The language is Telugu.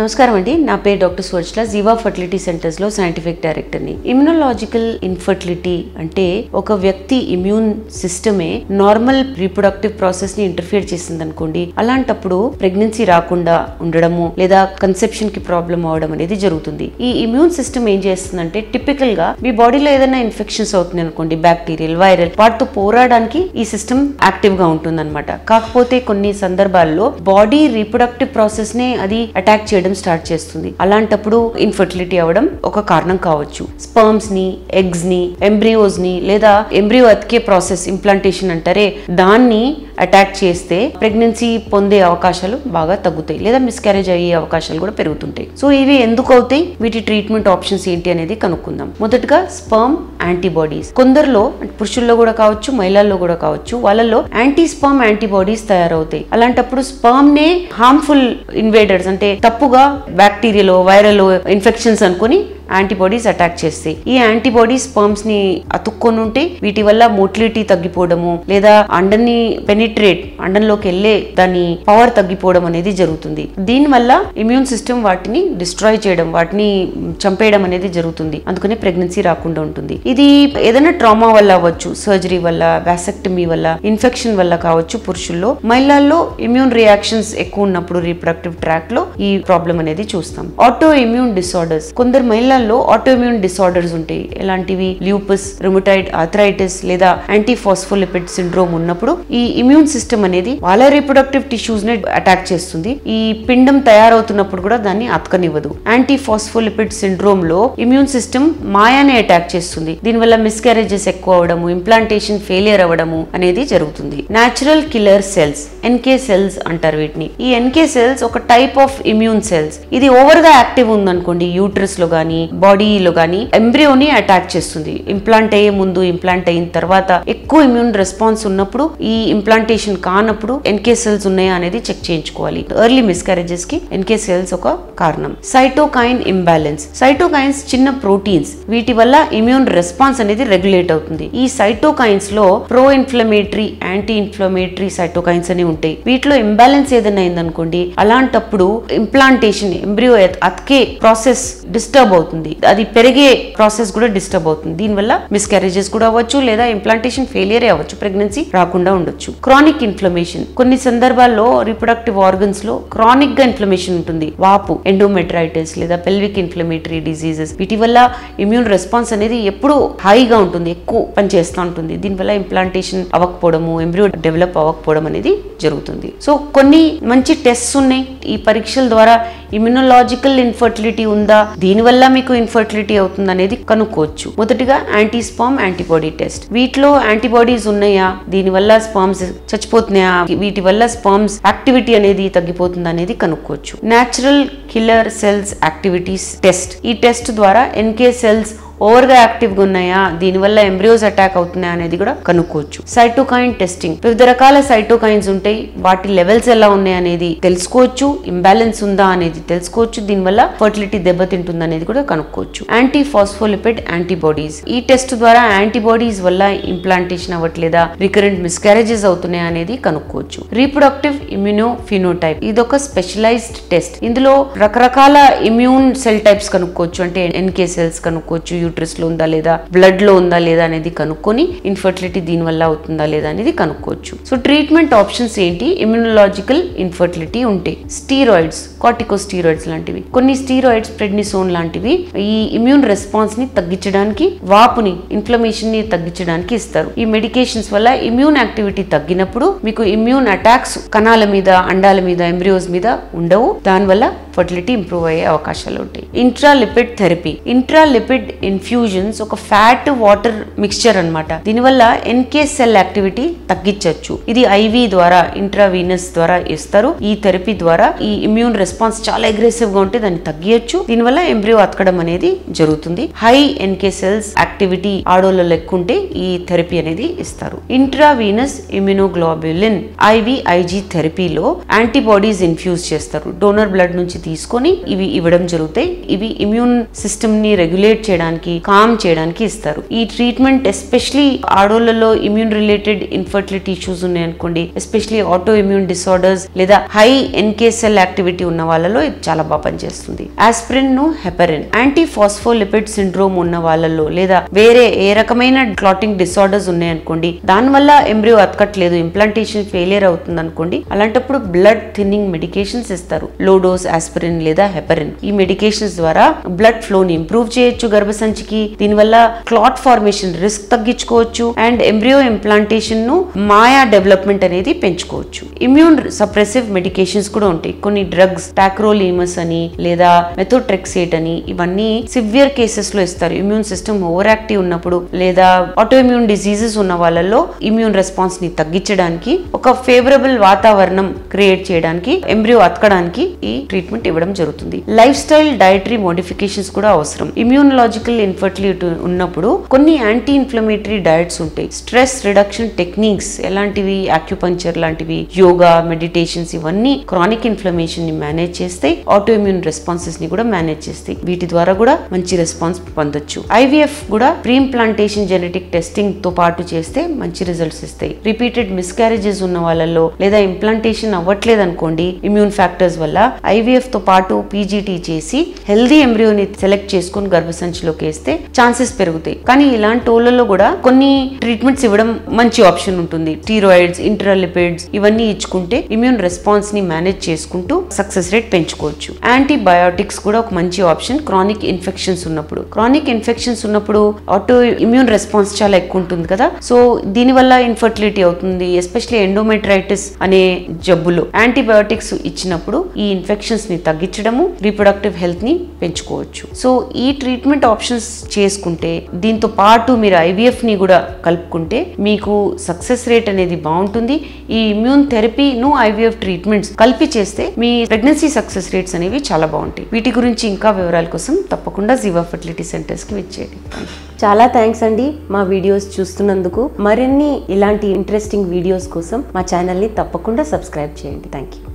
నమస్కారం అండి. నా పేరు డాక్టర్ స్వర్చల, జీవా ఫర్టిలిటీ సెంటర్స్ లో సైంటిఫిక్ డైరెక్టర్ ని. ఇమ్యునలాజికల్ ఇన్ఫర్టిలిటీ అంటే ఒక వ్యక్తి ఇమ్యూన్ సిస్టమే నార్మల్ రీప్రొడక్టివ్ ప్రాసెస్ ని ఇంటర్ఫియర్ చేసింది అనుకోండి. అలాంటప్పుడు ప్రెగ్నెన్సీ రాకుండా ఉండడము లేదా కన్సెప్షన్ కి ప్రాబ్లం అవడం అనేది జరుగుతుంది. ఈ ఇమ్యూన్ సిస్టమ్ ఏం చేస్తుందంటే టిపికల్ గా మీ బాడీలో ఏదైనా ఇన్ఫెక్షన్స్ అవుతుంది అనుకోండి, బ్యాక్టీరియల్, వైరల్, వాటితో పోరాడడానికి ఈ సిస్టమ్ యాక్టివ్ గా ఉంటుంది అనమాట. కాకపోతే కొన్ని సందర్భాల్లో బాడీ రీప్రొడక్టివ్ ప్రాసెస్ నే అది అటాక్ చేయడం స్టార్ట్ చేస్తుంది. అలాంటప్పుడు ఇన్ఫర్టిలిటీ అవడం ఒక కారణం కావచ్చు. స్పర్మ్స్ ని, ఎగ్స్ ని, ఎంబ్రియోస్ ని లేదా ఎంబ్రియో అతికే ప్రాసెస్ ఇంప్లాంటేషన్ అంటారే, దాన్ని అటాక్ చేస్తే ప్రెగ్నెన్సీ పొందే అవకాశాలు బాగా తగ్గుతాయి లేదా మిస్క్యారేజ్ అయ్యే అవకాశాలు కూడా పెరుగుతుంటాయి. సో ఇవి ఎందుకు అవుతాయి, వీటి ట్రీట్మెంట్ ఆప్షన్స్ ఏంటి అనేది కనుక్కుందాం. మొదటగా స్పర్మ్ యాంటీబాడీస్. కొందరిలో, పురుషుల్లో కూడా కావచ్చు, మహిళల్లో కూడా కావచ్చు, వాళ్ళలో యాంటీ స్పర్మ్ యాంటీబాడీస్ తయారవుతాయి. అలాంటప్పుడు స్పర్మ్ నే హార్మ్ఫుల్ ఇన్వేడర్స్ అంటే తప్పుగా బ్యాక్టీరియాలో, వైరల్ ఇన్ఫెక్షన్స్ అనుకుని యాంటీబాడీస్ అటాక్ చేస్తాయి. ఈ యాంటీబాడీస్ స్పర్మ్స్ ని అతుక్కొని ఉంటే వీటి వల్ల మోటిలిటీ తగ్గిపోవడము లేదా అండాన్ని పెనిట్రేట్, అండంలోకి వెళ్లే దాని పవర్ తగ్గిపోవడం అనేది జరుగుతుంది. దీని వల్ల ఇమ్యూన్ సిస్టమ్ వాటిని డిస్ట్రాయ్ చేయడం, వాటిని చంపేయడం అనేది జరుగుతుంది. అందుకని ప్రెగ్నెన్సీ రాకుండా ఉంటుంది. ఇది ఏదైనా ట్రామా వల్ల అవ్వచ్చు, సర్జరీ వల్ల, వాసెక్టమీ వల్ల, ఇన్ఫెక్షన్ వల్ల కావచ్చు పురుషుల్లో. మహిళల్లో ఇమ్యూన్ రియాక్షన్స్ ఎక్కువ ఉన్నప్పుడు రీప్రొడక్టివ్ ట్రాక్ లో ఈ ప్రాబ్లం అనేది చూస్తాం. Auto immune disorders. కొందరు మహిళల్లో ఆటోఇమ్యూన్ డిసార్డర్స్ ఉంటాయి. ఎలాంటివి? ల్యూపస్, రుమటాయిడ్ ఆర్థరైటిస్ లేదా యాంటీఫాస్ఫోలిపిడ్ సిండ్రోమ్ ఉన్నప్పుడు ఈ ఇమ్యూన్ సిస్టమ్ అనేది వాళ్ళ రీప్రొడక్టివ్ టిష్యూస్ ని అటాక్ చేస్తుంది. ఈ పిండం తయారవుతున్నప్పుడు కూడా దాన్ని అతకనివ్వదు. యాంటీఫాస్ఫోలిపిడ్ సిండ్రోమ్ లో ఇమ్యూన్ సిస్టమ్ మాయానే అటాక్ చేస్తుంది. దీనివల్ల మిస్క్యారేజెస్ ఎక్కువ అవడము, ఇంప్లాంటేషన్ ఫెయిలియర్ అవ్వడము అనేది జరుగుతుంది. Natural killer cells, NK cells అంటారు వీటిని. ఈ ఎన్కే సెల్స్ ఒక టైప్ ఆఫ్ ఇమ్యూన్ సెల్స్. ఇది ఓవర్ గా యాక్టివ్ ఉందనుకోండి, యూట్రస్ లో గానీ బాడీలో గానీ ఎంబ్రియోని అటాక్ చేస్తుంది. ఇంప్లాంట్ అయ్యే ముందు, ఇంప్లాంట్ అయిన తర్వాత ఎక్కువ ఇమ్యూన్ రెస్పాన్స్ ఉన్నప్పుడు, ఈ ఇంప్లాంటేషన్ కానప్పుడు ఎన్కే సెల్స్ ఉన్నాయా అనేది చెక్ చేయించుకోవాలి. ఎర్లీ మిస్క్యారేజెస్ కి ఎన్కే సెల్స్ ఒక కారణం. Cytokine imbalance. సైటోకైన్స్ చిన్న ప్రోటీన్స్, వీటి వల్ల ఇమ్యూన్ రెస్పాన్స్ అనేది రెగ్యులేట్ అవుతుంది. ఈ సైటోకైన్స్ లో pro inflammatory, anti inflammatory cytokines అని ఉంటాయి. వీటిలో ఇంబ్యాలెన్స్ ఏదైనా అయిందనుకోండి, అలాంటప్పుడు ఇంప్లాంటేషన్, ఎంబ్రియో అతికే ప్రాసెస్ డిస్టర్బ్ అవుతుంది. అది పెరిగే ప్రాసెస్ కూడా డిస్టర్బ్ అవుతుంది. దీనివల్ల మిస్క్యారేజెస్ కూడా అవ్వచ్చు లేదా ఇంప్లాంటేషన్ ఫెయిలియర్ అవ్వచ్చు, ప్రెగ్నెన్సీ రాకుండా ఉండొచ్చు. Chronic inflammation. కొన్ని సందర్భాల్లో రీప్రొడక్టివ్ ఆర్గన్స్ లో క్రానిక్ గా ఇన్ఫ్లమేషన్ ఉంటుంది. వాపు, ఎండోమెట్రైటిస్ లేదా పెల్విక్ ఇన్ఫ్లమేటరీ డిసీజెస్. వీటి వల్ల ఇమ్యూన్ రెస్పాన్స్ అనేది ఎప్పుడు హైగా ఉంటుంది, ఎక్కువ పనిచేస్తూ ఉంటుంది. దీనివల్ల ఇంప్లాంటేషన్ అవ్వకపోవడము, ఎంబ్రియో డెవలప్ అవ్వకపోవడం అనేది జరుగుతుంది. సో కొన్ని మంచి టెస్ట్స్ ఉన్నాయి. ఈ పరీక్షల ద్వారా ఇమ్యునలాజికల్ ఇన్ఫర్టిలిటీ ఉందా, దీనివల్ల మీకు ఇన్ఫర్టిలిటీ అవుతుంది అనేది కనుక్కోవచ్చు. మొదటిగా యాంటీ స్పర్మ్ యాంటీబాడీ టెస్ట్. వీటిలో యాంటీబాడీస్ ఉన్నాయా, దీనివల్ల స్పర్మ్స్ చచ్చిపోతున్నాయా, వీటి వల్ల స్పర్మ్స్ యాక్టివిటీ అనేది తగ్గిపోతుంది అనేది కనుక్కోవచ్చు. Natural killer cells activities test. ఈ టెస్ట్ ద్వారా ఎన్కే సెల్స్ ఓవర్ గా యాక్టివ్ గా ఉన్నాయా, దీనివల్ల ఎంబ్రియోస్ అటాక్ అవుతున్నాయా అనేది కూడా కనుక్కోవచ్చు. Cytokine testing. వివిధ రకాల సైటోకైన్స్ ఉంటాయి. వాటి లెవెల్స్ ఎలా ఉన్నాయి అనేది తెలుసుకోవచ్చు. ఇంబ్యాలెన్స్ ఉందా అనేది తెలుసుకోవచ్చు. దీనివల్ల ఫర్టిలిటీ దెబ్బతింటుంది అనేది కూడా కనుక్కోవచ్చు. Anti phospholipid antibodies. ఈ టెస్ట్ ద్వారా యాంటీబాడీస్ వల్ల ఇంప్లాంటేషన్ అవ్వట్లేదా, రికరెంట్ మిస్క్యారేజెస్ అవుతున్నాయా అనేది కనుక్కోవచ్చు. Reproductive immuno phenotype. ఇదొక స్పెషలైజ్డ్ టెస్ట్. ఇందులో రకరకాల ఇమ్యూన్ సెల్ టైప్స్ కనుక్కోవచ్చు. అంటే ఎన్కే సెల్స్ కనుక్కోవచ్చు, యూట్రస్ లో ఉందా లేదా, బ్లడ్ లో ఉందా లేదా అనేది కనుక్కొని ఇన్ఫర్టిలిటీ దీని వల్ల అవుతుందా లేదా అనేది కనుక్కోవచ్చు. సో ట్రీట్మెంట్ ఆప్షన్స్ ఏంటి ఇమ్యునలాజికల్ ఇన్ఫర్టిలిటీ ఉంటే? స్టీరాయిడ్స్, కార్టికోస్టీరాయిడ్స్ లాంటివి. కొన్ని స్టీరాయిడ్స్, ప్రెడ్నిసోన్ లాంటివి ఈ ఇమ్యూన్ రెస్పాన్స్ ని తగ్గించడానికి, వాపుని, ఇన్ఫ్లమేషన్ ని తగ్గించడానికి ఇస్తారు. ఈ మెడికేషన్స్ వల్ల ఇమ్యూన్ యాక్టివిటీ తగ్గినప్పుడు మీకు ఇమ్యూన్ అటాక్స్ కణాల మీద, అండాల మీద, ఎంబ్రియోస్ మీద ఉండవు. దానివల్ల ఫర్టిలిటీ ఇంప్రూవ్ అయ్యే అవకాశాలు ఉంటాయి. Intralipid therapy. ఇంట్రాలిపిడ్ ఇన్ఫ్యూజన్స్ ఒక ఫ్యాట్ వాటర్ మిక్స్చర్ అన్నమాట. దీనివల్ల ఎన్కే సెల్ యాక్టివిటీ తగ్గించవచ్చు. ఇది ఐవి ద్వారా, ఇంట్రావీనస్ ద్వారా ఇస్తారు. ఈ థెరపీ ద్వారా ఈ ఇమ్యూన్ రెస్పాన్స్ చాలా అగ్రెసివ్ గా ఉంటే దాన్ని తగ్గించచ్చు. దీనివల్ల ఎంబ్రియో అతకడం అనేది జరుగుతుంది. హై ఎన్కే సెల్స్ యాక్టివిటీ ఆడోళ్ళలో ఎక్కువ ఉంటే ఈ థెరపీ అనేది ఇస్తారు. ఇంట్రావీనస్ ఇమ్యునోగ్లోబులిన్, ఐవిఐజి థెరపీలో యాంటీబాడీస్ ఇన్ఫ్యూజ్ చేస్తారు. డోనర్ బ్లడ్ నుంచి తీసుకొని ఇవి ఇవ్వడం జరుగుతాయి. ఇవి ఇమ్యూన్ సిస్టమ్ ని రెగ్యులేట్ చేయడానికి, కామ్ చేయడానికి ఇస్తారు. ఈ ట్రీట్మెంట్ ఎస్పెషలీ ఆడోళ్లలో ఇమ్యూన్ రిలేటెడ్ ఇన్ఫర్టిలిటీ ఇష్యూస్ ఉన్నాయనుకోండి, ఎస్పెషలీ ఆటో ఇమ్యూన్ డిసార్డర్స్ లేదా హై ఎన్కే సెల్ యాక్టివిటీ ఉన్న వాళ్ళలో ఇది చాలా బాగా పనిచేస్తుంది. ఆస్పిరిన్ ను హెపరిన్, యాంటీ ఫాస్ఫోలిపిడ్ సిండ్రోమ్ ఉన్న వాళ్ళలో లేదా వేరే ఏ రకమైన క్లాటింగ్ డిసార్డర్స్ ఉన్నాయనుకోండి, దానివల్ల ఎంబ్రియో అతకట్లేదు, ఇంప్లాంటేషన్ ఫెయిలియర్ అవుతుంది అనుకోండి, అలాంటప్పుడు బ్లడ్ థిన్నింగ్ మెడికేషన్స్ ఇస్తారు. లో డోస్ ఆస్పిరిన్ లేదా హెపరిన్. ఈ మెడికేషన్స్ ద్వారా బ్లడ్ ఫ్లో ని ఇంప్రూవ్ చేయొచ్చు గర్భసంచికి. దీనివల్ల క్లాట్ ఫార్మేషన్ రిస్క్ తగ్గించుకోవచ్చు అండ్ ఎంబ్రియో ఇంప్లాంటేషన్ ను మాయా డెవలప్మెంట్ అనేది పెంచుకోవచ్చు. ఇమ్యూన్ సప్రెసివ్ మెడికేషన్స్ కూడా ఉంటాయి. కొన్ని డ్రగ్స్ టాక్రోలీమస్ అని లేదా మెథోట్రెక్సేట్ అని, ఇవన్నీ సివియర్ కేసెస్ లో ఇస్తారు. ఇమ్యూన్ సిస్టమ్ ఓవర్ యాక్టివ్ ఉన్నప్పుడు లేదా ఆటో ఇమ్యూన్ డిసీజెస్ ఉన్న వాళ్ళలో ఇమ్యూన్ రెస్పాన్స్ ని తగ్గించడానికి, ఒక ఫేవరబుల్ వాతావరణం క్రియేట్ చేయడానికి, ఎంబ్రియో అతకడానికి ఈ ట్రీట్మెంట్ ఇవ్వడం జరుగుతుంది. లైఫ్ స్టైల్ డైటరీ మోడిఫికేషన్స్ కూడా అవసరం. ఇమ్యూనలాజికల్ ఇన్ఫర్టిలిటీ ఉన్నప్పుడు కొన్ని యాంటీ ఇన్ఫ్లమేటరీ డయట్స్ ఉంటాయి. స్ట్రెస్ రిడక్షన్ టెక్నిక్స్ ఎలాంటివి, యాక్యుపంక్చర్ లాంటివి, యోగా, మెడిటేషన్స్, ఇవన్నీ క్రానిక్ ఇన్ఫ్లమేషన్ ని మేనేజ్ చేస్తాయి. ఆటో ఇమ్యూన్ రెస్పాన్సెస్ ని కూడా మేనేజ్ చేస్తాయి. వీటి ద్వారా కూడా మంచి రెస్పాన్స్ పొందొచ్చు. ఐవీఎఫ్ కూడా ప్రీ ఇంప్లాంటేషన్ జెనెటిక్ టెస్టింగ్ తో పాటు చేస్తే మంచి రిజల్ట్స్ ఇస్తాయి. రిపీటెడ్ మిస్క్యారేజెస్ ఉన్న వాళ్ళలో లేదా ఇంప్లాంటేషన్ అవ్వట్లేదు అనుకోండి ఇమ్యూన్ ఫ్యాక్టర్స్ వల్ల, ఐవీఎఫ్ తో పాటు పీజీటీ చేసి హెల్దీ ఎంబ్రియోని సెలెక్ట్ చేసుకుని గర్భసంచిలోకి వేస్తే ఛాన్సెస్ పెరుగుతాయి. కానీ ఇలాంటి వాళ్ళలో కూడా కొన్ని ట్రీట్మెంట్స్ ఇవ్వడం మంచి ఆప్షన్ ఉంటుంది. స్టీరాయిడ్స్, ఇంట్రాలిపిడ్స్ ఇవన్నీ ఇచ్చుకుంటే ఇమ్యూన్ రెస్పాన్స్ ని మేనేజ్ చేసుకుంటూ సక్సెస్ రేట్ పెంచుకోవచ్చు. యాంటీబయాటిక్స్ కూడా ఒక మంచి ఆప్షన్ క్రానిక్ ఇన్ఫెక్షన్స్ ఉన్నప్పుడు. క్రానిక్ ఇన్ఫెక్షన్స్ ఉన్నప్పుడు ఆటో ఇమ్యూన్ రెస్పాన్స్ చాలా ఎక్కువ ఉంటుంది కదా, సో దీనివల్ల ఇన్ఫర్టిలిటీ అవుతుంది. ఎస్పెషల్లీ ఎండోమెట్రైటిస్ అనే జబ్బులో యాంటీబయాటిక్స్ ఇచ్చినప్పుడు ఈ ఇన్ఫెక్షన్స్ ని తగ్గించడము, రీప్రొడక్టివ్ హెల్త్ ని పెంచుకోవచ్చు. సో ఈ ట్రీట్మెంట్ ఆప్షన్స్ చేసుకుంటే, దీంతో పాటు మీరు ఐవీఎఫ్ ని కూడా కలుపుకుంటే మీకు సక్సెస్ రేట్ అనేది బాగుంటుంది. ఈ ఇమ్యూన్ థెరపీను ఐవీఎఫ్ ట్రీట్మెంట్స్ కలిపి చేస్తే మీ ప్రెగ్నెన్సీ సక్సెస్ రేట్స్ అనేవి చాలా బాగుంటాయి. వీటి గురించి ఇంకా వివరాల కోసం తప్పకుండా జీవా ఫర్టిలిటీ సెంటర్స్ కి విచ్చేయండి. చాలా థ్యాంక్స్ అండి మా వీడియోస్ చూస్తున్నందుకు. మరిన్ని ఇలాంటి ఇంట్రెస్టింగ్ వీడియోస్ కోసం మా ఛానల్ని తప్పకుండా సబ్స్క్రైబ్ చేయండి. Thank you.